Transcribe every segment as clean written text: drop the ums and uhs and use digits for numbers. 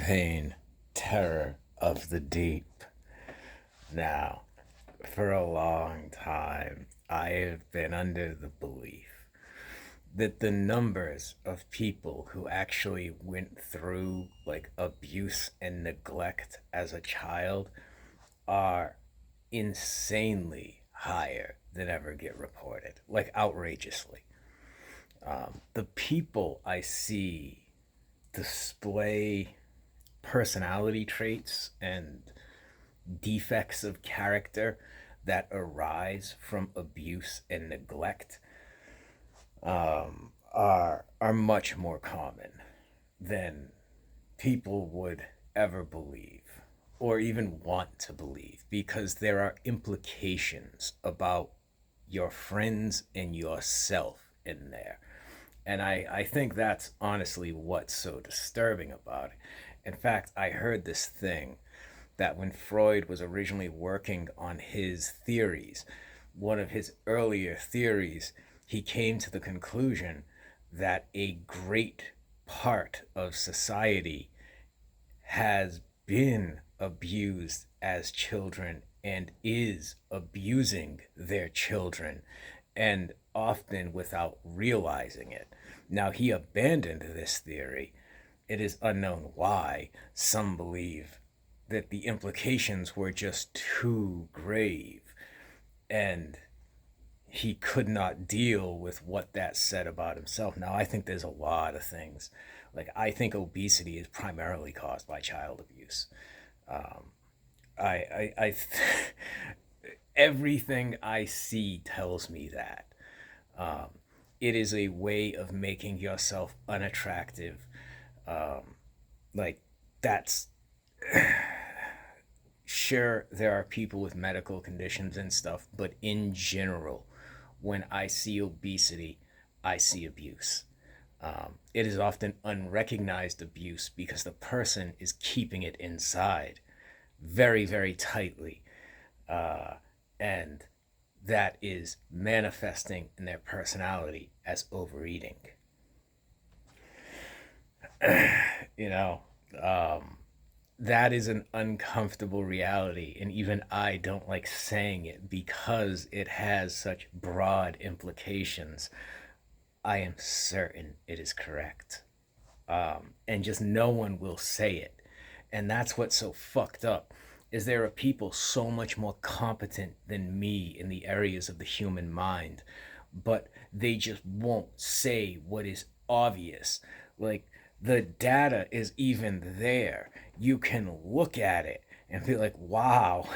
pain, terror of the deep. Now, for a long time, I have been under the belief that the numbers of people who actually went through like abuse and neglect as a child are insanely higher than ever get reported, like outrageously. The people I see display personality traits and defects of character that arise from abuse and neglect are much more common than people would ever believe or even want to believe, because there are implications about your friends and yourself in there. And I think that's honestly what's so disturbing about it. In fact, I heard this thing that when Freud was originally working on his theories, one of his earlier theories, he came to the conclusion that a great part of society has been abused as children and is abusing their children, and often without realizing it. Now, he abandoned this theory. It is unknown why. Some believe that the implications were just too grave, and he could not deal with what that said about himself. Now, I think there's a lot of things. Like, I think obesity is primarily caused by child abuse. I everything I see tells me that. It is a way of making yourself unattractive. Like, that's sure, there are people with medical conditions and stuff, but in general, when I see obesity, I see abuse. It is often unrecognized abuse because the person is keeping it inside very, very tightly. And that is manifesting in their personality as overeating. You know, that is an uncomfortable reality. And even I don't like saying it because it has such broad implications. I am certain it is correct. And just no one will say it. And that's what's so fucked up, is there are people so much more competent than me in the areas of the human mind, but they just won't say what is obvious. Like, the data is even there. You can look at it and be like, wow,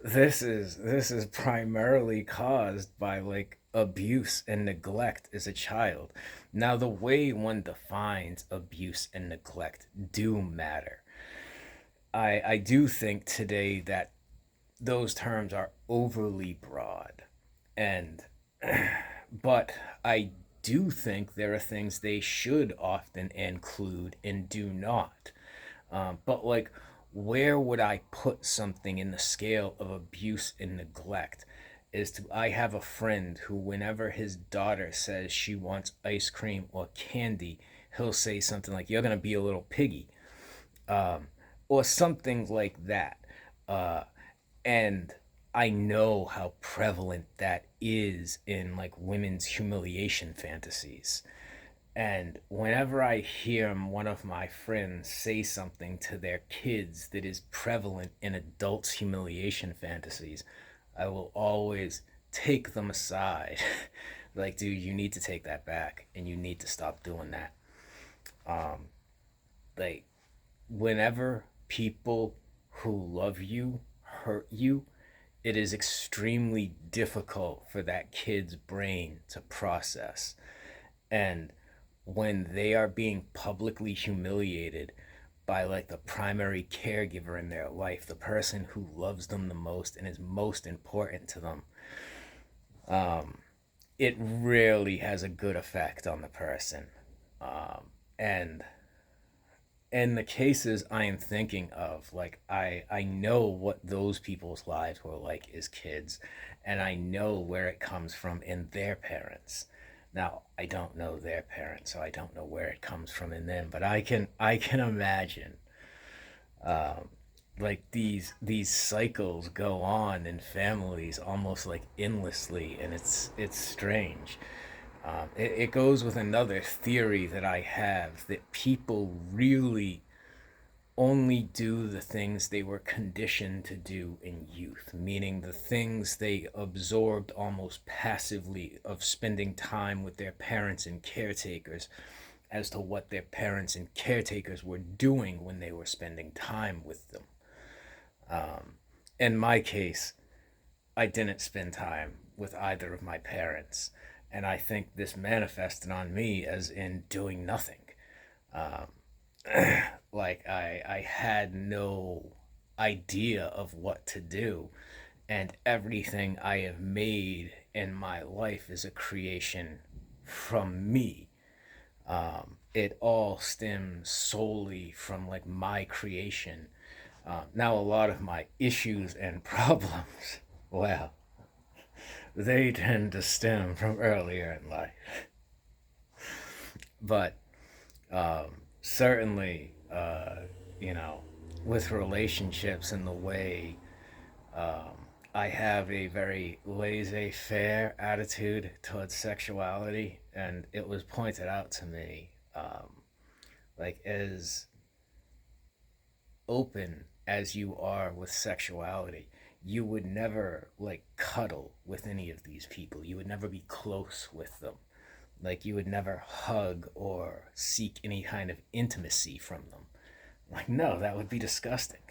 this is primarily caused by like abuse and neglect as a child. Now, the way one defines abuse and neglect do matter. I do think today that those terms are overly broad, and but I do think there are things they should often include and do not. But like, where would I put something in the scale of abuse and neglect? I have a friend who, whenever his daughter says she wants ice cream or candy, he'll say something like, "You're gonna be a little piggy," or something like that. Uh, and I know how prevalent that is in like women's humiliation fantasies. And whenever I hear one of my friends say something to their kids that is prevalent in adults' humiliation fantasies, I will always take them aside. Like, dude, you need to take that back and you need to stop doing that. Like, whenever people who love you hurt you, it is extremely difficult for that kid's brain to process. And when they are being publicly humiliated by like the primary caregiver in their life, the person who loves them the most and is most important to them, it really has a good effect on the person. And in the cases I am thinking of, like, I know what those people's lives were like as kids, and I know where it comes from in their parents. Now, I don't know their parents, so I don't know where it comes from in them, but I can imagine. Like these cycles go on in families almost like endlessly, and it's strange. It goes with another theory that I have, that people really only do the things they were conditioned to do in youth, meaning the things they absorbed almost passively of spending time with their parents and caretakers, as to what their parents and caretakers were doing when they were spending time with them. In my case, I didn't spend time with either of my parents, and I think this manifested on me as in doing nothing. Like I had no idea of what to do, and everything I have made in my life is a creation from me. It all stems solely from like my creation. Now a lot of my issues and problems, well, they tend to stem from earlier in life. But certainly, you know, with relationships and the way I have a very laissez faire attitude towards sexuality, and it was pointed out to me, like, as open as you are with sexuality, you would never like cuddle with any of these people. You would never be close with them. Like, you would never hug or seek any kind of intimacy from them. Like, no, that would be disgusting.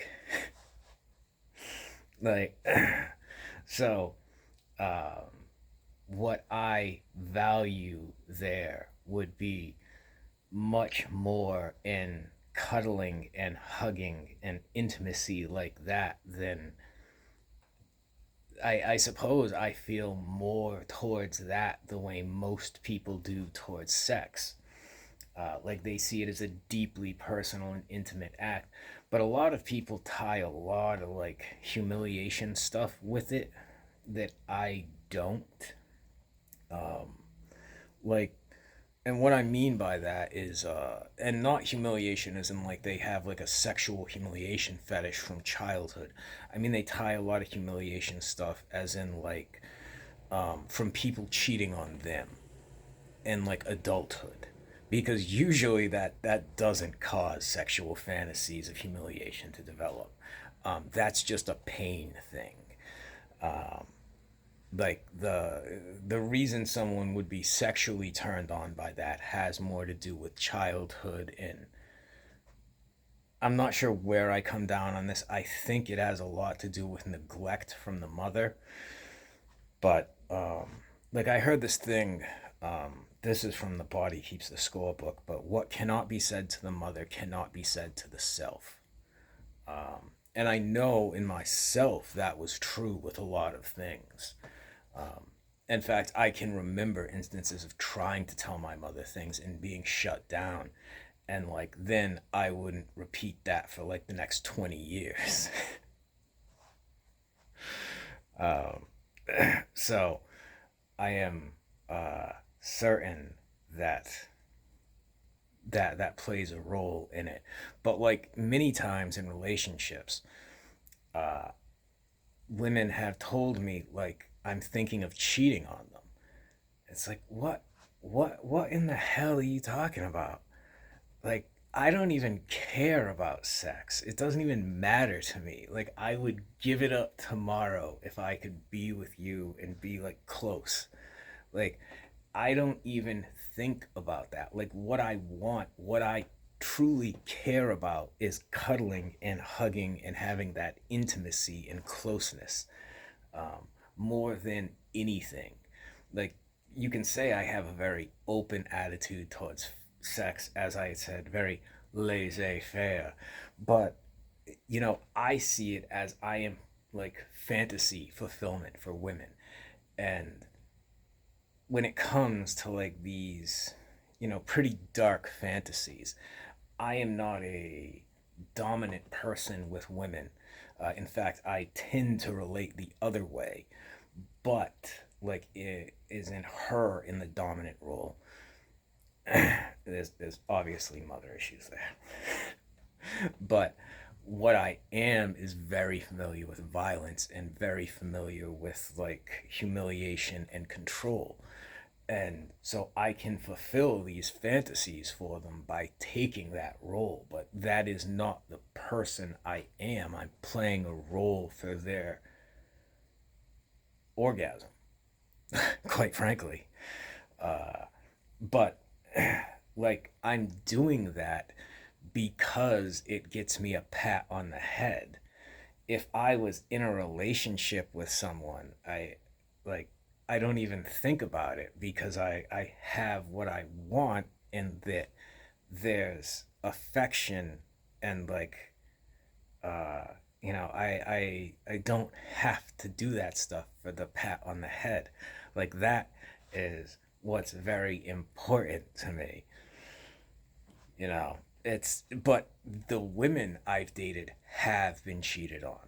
Like, so what I value there would be much more in cuddling and hugging and intimacy like that than I suppose I feel more towards that the way most people do towards sex. Like, they see it as a deeply personal and intimate act, but a lot of people tie a lot of like humiliation stuff with it that I don't. Like, and what I mean by that is, and not humiliation as in like they have like a sexual humiliation fetish from childhood. I mean, they tie a lot of humiliation stuff as in like from people cheating on them in like adulthood, because usually that doesn't cause sexual fantasies of humiliation to develop. That's just a pain thing. Like, the reason someone would be sexually turned on by that has more to do with childhood, and I'm not sure where I come down on this. I think it has a lot to do with neglect from the mother. But like, I heard this thing, this is from the Body Keeps the Score book, but what cannot be said to the mother cannot be said to the self. And I know in myself that was true with a lot of things. In fact, I can remember instances of trying to tell my mother things and being shut down. And like, then I wouldn't repeat that for like the next 20 years. So I am certain that that plays a role in it. But like, many times in relationships, women have told me like I'm thinking of cheating on them. It's like, what in the hell are you talking about? Like, I don't even care about sex. It doesn't even matter to me. Like, I would give it up tomorrow if I could be with you and be like close. Like, I don't even think about that. Like, what I want, what I truly care about is cuddling and hugging and having that intimacy and closeness, more than anything. Like, you can say I have a very open attitude towards sex, as I said, very laissez faire. But, I see it as I am like fantasy fulfillment for women. And when it comes to like these, pretty dark fantasies, I am not a dominant person with women. In fact, I tend to relate the other way, but like, it is in her in the dominant role. There's obviously mother issues there. But what I am is very familiar with violence and very familiar with like humiliation and control. And so I can fulfill these fantasies for them by taking that role, but that is not the person I am. I'm playing a role for their orgasm, quite frankly. But like I'm doing that because it gets me a pat on the head. If I was in a relationship with someone, like I don't even think about it because I have what I want, and that there's affection and like uh I don't have to do that stuff for the pat on the head. Like that is what's very important to me. you know it's but the women I've dated have been cheated on.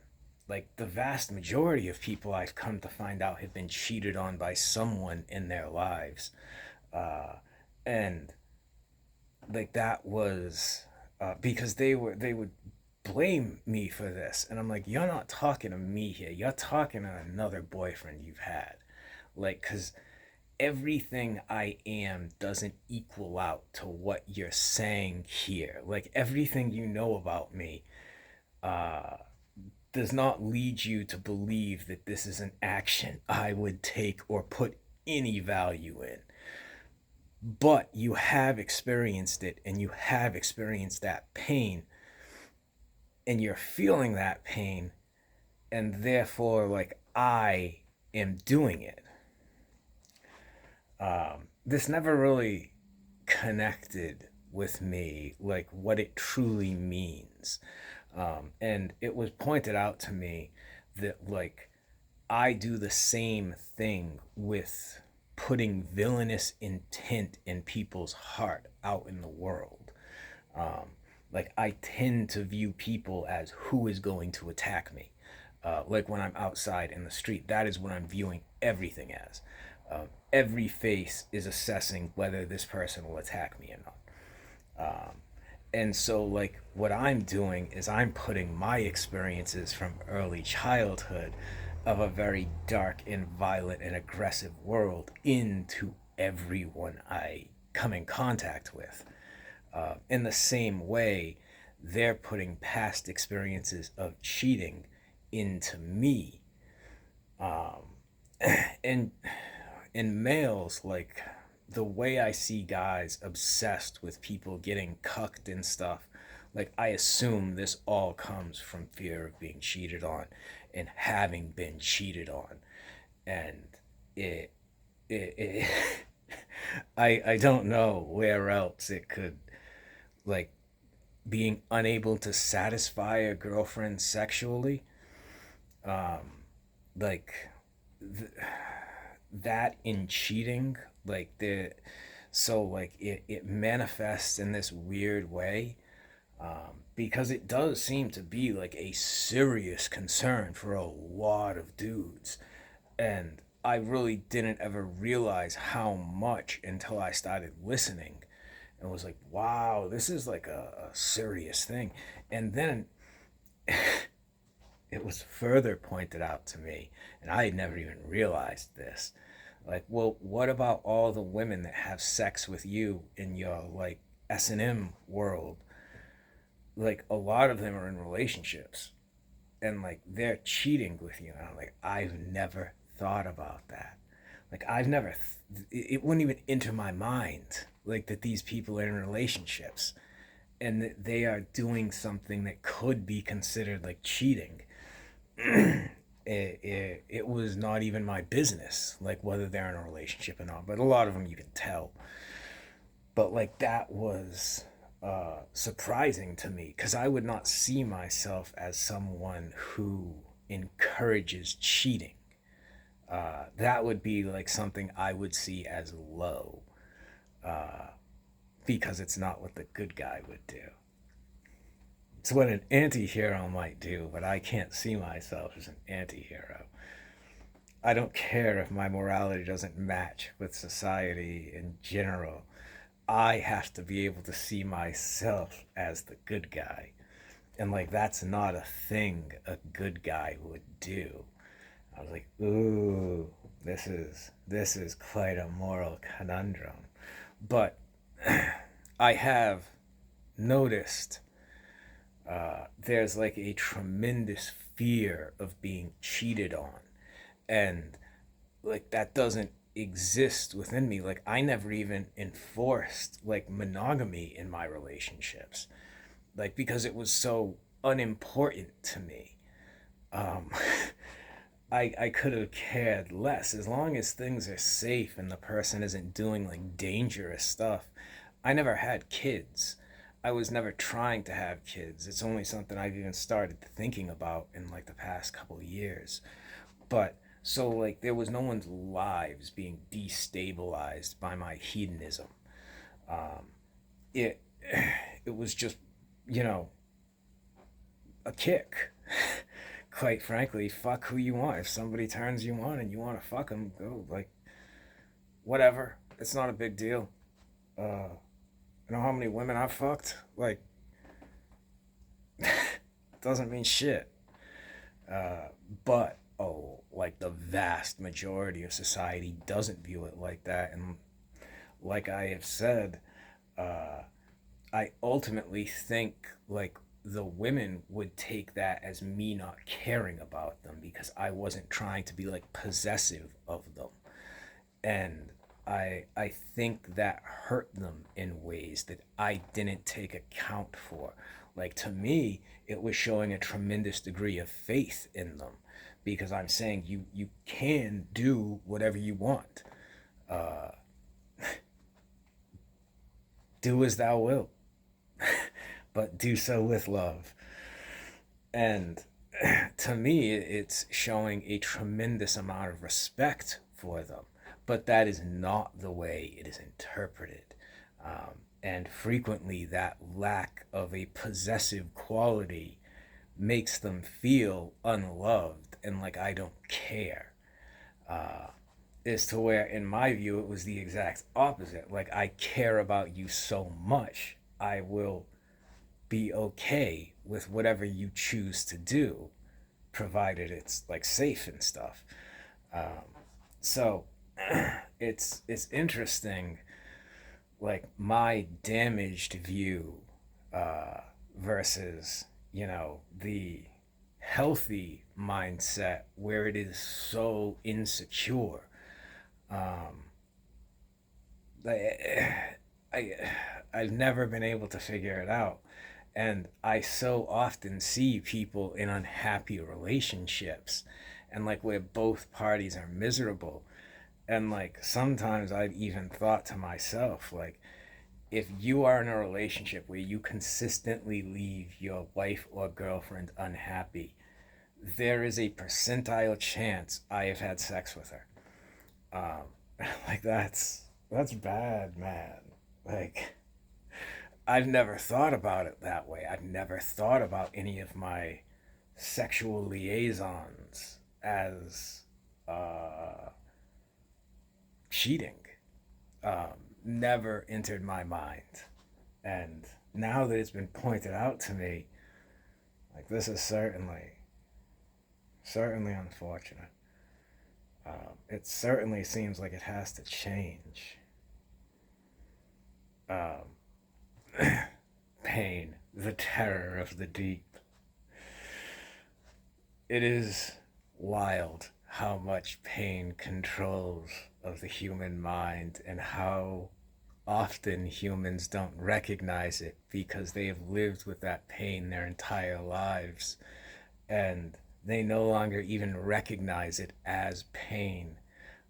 Like the vast majority of people I've come to find out have been cheated on by someone in their lives. And like that was because they would blame me for this, and I'm like, you're not talking to me here, you're talking to another boyfriend you've had. Like, because everything I am doesn't equal out to what you're saying here. Like everything you know about me does not lead you to believe that this is an action I would take or put any value in. But you have experienced it, and you have experienced that pain, and you're feeling that pain, and therefore, like, I am doing it. This never really connected with me, like what it truly means. And it was pointed out to me that, like, I do the same thing with putting villainous intent in people's heart out in the world. Like, I tend to view people as who is going to attack me. Like when I'm outside in the street, that is what I'm viewing everything as. Every face is assessing whether this person will attack me or not. And so, like, what I'm doing is I'm putting my experiences from early childhood of a very dark and violent and aggressive world into everyone I come in contact with. In the same way, they're putting past experiences of cheating into me. And in males, like the way I see guys obsessed with people getting cucked and stuff, like I assume this all comes from fear of being cheated on and having been cheated on. And it, it I don't know where else it could, like, being unable to satisfy a girlfriend sexually, like th- that in cheating, like the so like it manifests in this weird way, because it does seem to be like a serious concern for a lot of dudes. And I really didn't ever realize how much until I started listening and was like, wow, this is like a serious thing. And then it was further pointed out to me, and I had never even realized this. Like, well, what about all the women that have sex with you in your like S&M world? Like, a lot of them are in relationships, and like they're cheating with you. And I'm like, I've never thought about that. Like, I've never, it wouldn't even enter my mind like that these people are in relationships and that they are doing something that could be considered like cheating. It was not even my business, like whether they're in a relationship or not. But a lot of them you can tell. But like that was surprising to me because I would not see myself as someone who encourages cheating. That would be like something I would see as low because it's not what the good guy would do. It's what an anti-hero might do, but I can't see myself as an anti-hero. I don't care if my morality doesn't match with society in general. I have to be able to see myself as the good guy. And like, that's not a thing a good guy would do. I was like, ooh, this is quite a moral conundrum. But I have noticed there's like a tremendous fear of being cheated on. And like, that doesn't exist within me. Like, I never even enforced like monogamy in my relationships, like, because it was so unimportant to me. Um, I could have cared less as long as things are safe and the person isn't doing like dangerous stuff. I never had kids. I was never trying to have kids. It's only something I've even started thinking about in like the past couple of years. But so like, there was no one's lives being destabilized by my hedonism. It it was just, you know, a kick. Quite frankly, fuck who you want. If somebody turns you on and you want to fuck them, go, like, whatever. It's not a big deal. You know how many women I've fucked? Like, doesn't mean shit. But oh, like, the vast majority of society doesn't view it like that. And like I have said, I ultimately think like the women would take that as me not caring about them because I wasn't trying to be like possessive of them. And I think that hurt them in ways that I didn't take account for. Like, to me, it was showing a tremendous degree of faith in them because I'm saying you can do whatever you want. Do as thou wilt, but do so with love. And to me, it's showing a tremendous amount of respect for them. But that is not the way it is interpreted. And frequently, that lack of a possessive quality makes them feel unloved and like I don't care. Is to where, in my view, it was the exact opposite. Like, I care about you so much, I will be okay with whatever you choose to do, provided it's like safe and stuff. So it's interesting, like, my damaged view versus, the healthy mindset where it is so insecure. I, I I've never been able to figure it out. And I so often see people in unhappy relationships and like where both parties are miserable. And like, sometimes I've even thought to myself, like, if you are in a relationship where you consistently leave your wife or girlfriend unhappy, there is a percentile chance I have had sex with her. Like, that's bad, man. Like, I've never thought about it that way. I've never thought about any of my sexual liaisons as cheating. Never entered my mind. And now that it's been pointed out to me, like, this is certainly unfortunate. It certainly seems like it has to change. Pain, the terror of the deep. It is wild how much pain controls of the human mind and how often humans don't recognize it because they have lived with that pain their entire lives, and they no longer even recognize it as pain.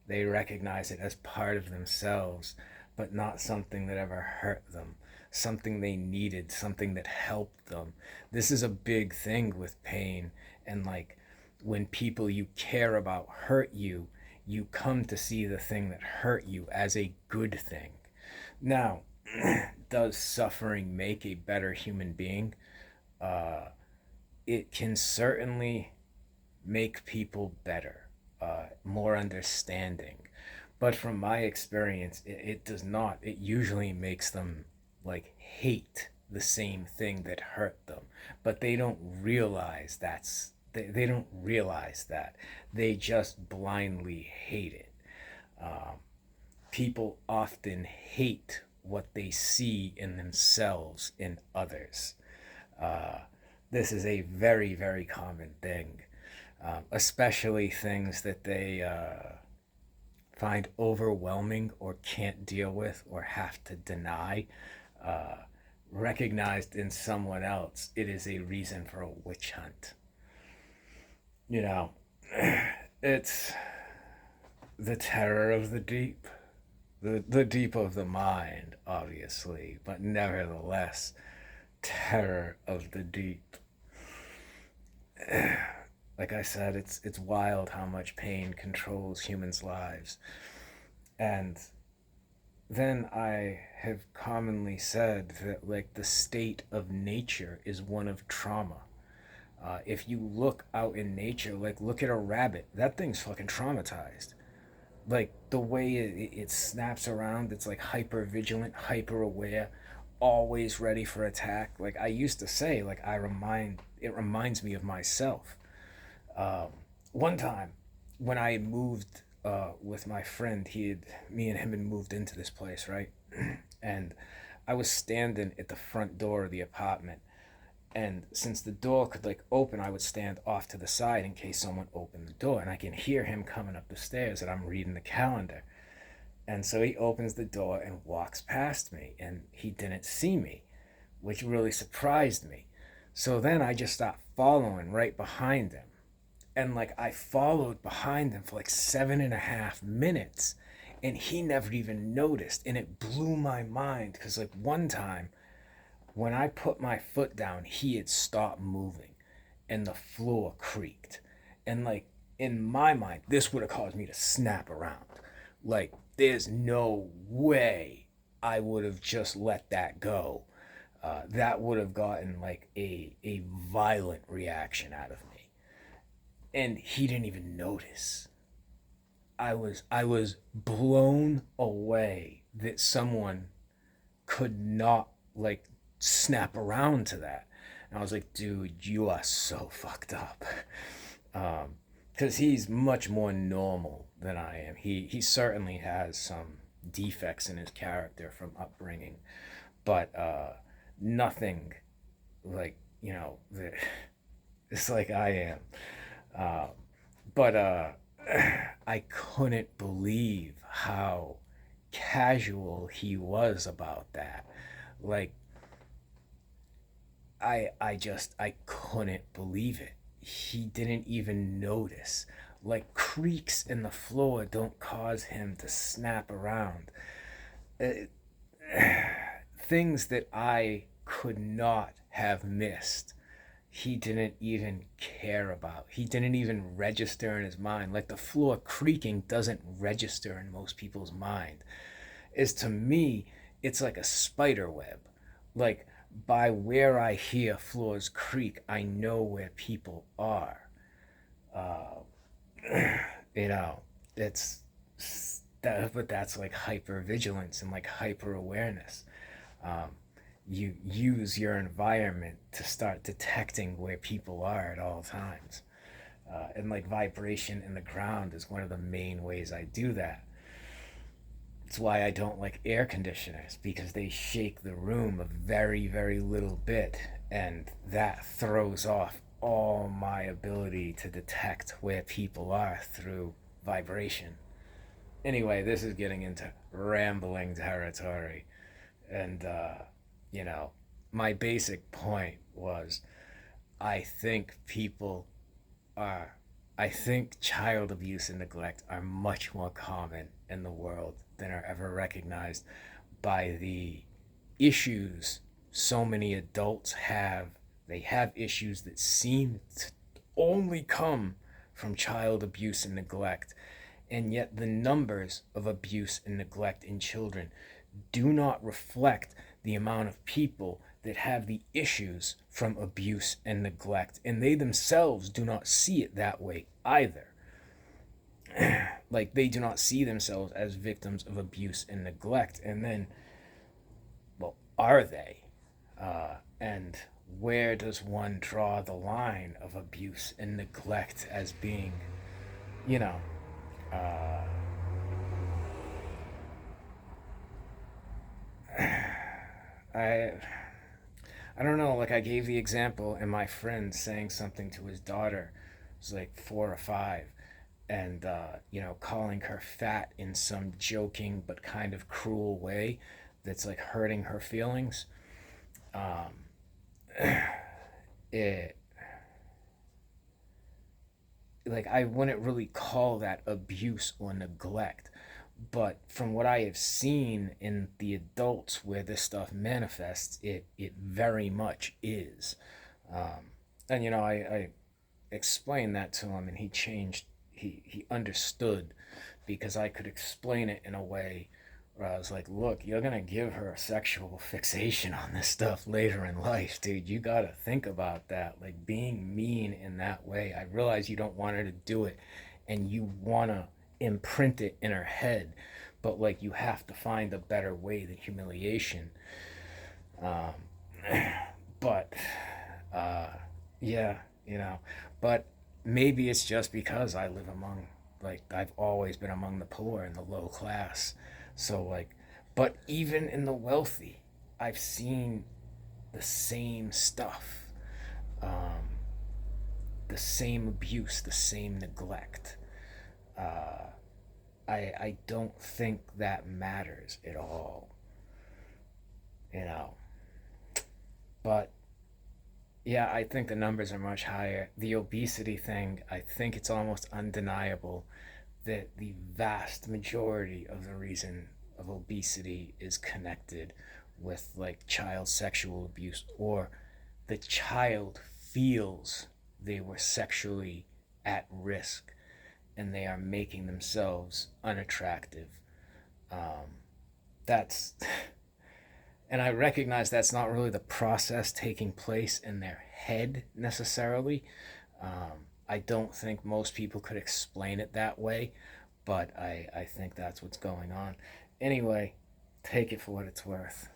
They recognize it as part of themselves, but not something that ever hurt them, something they needed, something that helped them. This is a big thing with pain. And like, when people you care about hurt you, you come to see the thing that hurt you as a good thing. Now, does suffering make a better human being? It can certainly make people better, more understanding. But from my experience, it does not. It usually makes them like hate the same thing that hurt them, but they don't realize they don't realize that. They just blindly hate it. People often hate what they see in themselves in others. This is a very, very common thing, especially things that they find overwhelming or can't deal with or have to deny. Uh, Recognized in someone else, it is a reason for a witch hunt. You know, it's the terror of the deep, the deep of the mind, obviously, but nevertheless, terror of the deep. Like I said, it's wild how much pain controls humans' lives. And then I have commonly said that like the state of nature is one of trauma. If you look out in nature, like look at a rabbit, that thing's fucking traumatized. Like the way it snaps around, it's like hyper vigilant, hyper aware, always ready for attack. Like I used to say, like it reminds me of myself. One time when I moved with my friend, me and him had moved into this place, right? And I was standing at the front door of the apartment, and since the door could like open, I would stand off to the side in case someone opened the door, and I can hear him coming up the stairs, and I'm reading the calendar. And so he opens the door and walks past me, and he didn't see me, which really surprised me. So then I just stopped following right behind him, and like I followed behind him for like 7.5 minutes, and he never even noticed. And it blew my mind because like one time when I put my foot down, he had stopped moving and the floor creaked. And like in my mind, this would have caused me to snap around. Like there's no way I would have just let that go. That would have gotten like a violent reaction out of me, and he didn't even notice. I was blown away that someone could not like snap around to that. And I was like, dude, you are so fucked up. Because he's much more normal than I am. He certainly has some defects in his character from upbringing, but nothing like it's like I am. Uh, but I couldn't believe how casual he was about that. Like I couldn't believe it. He didn't even notice. Like creaks in the floor don't cause him to snap around. Uh, Things that I could not have missed, he didn't even care about. He didn't even register in his mind. Like the floor creaking doesn't register in most people's mind. Is to me, it's like a spider web. Like by where I hear floors creak, I know where people are. Uh, you know, it's that, but that's like hyper vigilance and like hyper awareness. Um, you use your environment to start detecting where people are at all times. And like vibration in the ground is one of the main ways I do that. It's why I don't like air conditioners, because they shake the room a very, very little bit, and that throws off all my ability to detect where people are through vibration. Anyway, this is getting into rambling territory, and you know, my basic point was I think people are, I think child abuse and neglect are much more common in the world than are ever recognized by the issues so many adults have. They have issues that seem to only come from child abuse and neglect, and yet the numbers of abuse and neglect in children do not reflect the amount of people that have the issues from abuse and neglect, and they themselves do not see it that way either. Like they do not see themselves as victims of abuse and neglect. And then, well, are they? And where does one draw the line of abuse and neglect as being, you know, uh, I I don't know. Like I gave the example, and my friend saying something to his daughter, was like 4 or 5, and calling her fat in some joking but kind of cruel way, that's like hurting her feelings. Um, it like I wouldn't really call that abuse or neglect, but from what I have seen in the adults where this stuff manifests, it very much is. And I explained that to him, and he changed. He understood, because I could explain it in a way where I was like, "Look, you're gonna give her a sexual fixation on this stuff later in life, dude. You gotta think about that. Like being mean in that way. I realize you don't want her to do it, and you wanna imprint it in her head, but like you have to find a better way than humiliation." Um, but uh, yeah, you know, but maybe it's just because I live among, like, I've always been among the poor and the low class. So, like, but even in the wealthy, I've seen the same stuff, um, the same abuse, the same neglect. Uh, I don't think that matters at all, you know. But yeah, I think the numbers are much higher. The obesity thing, I think it's almost undeniable that the vast majority of the reason of obesity is connected with like child sexual abuse, or the child feels they were sexually at risk and they are making themselves unattractive. Um, that's and I recognize that's not really the process taking place in their head necessarily. I don't think most people could explain it that way, but I think that's what's going on. Anyway, take it for what it's worth.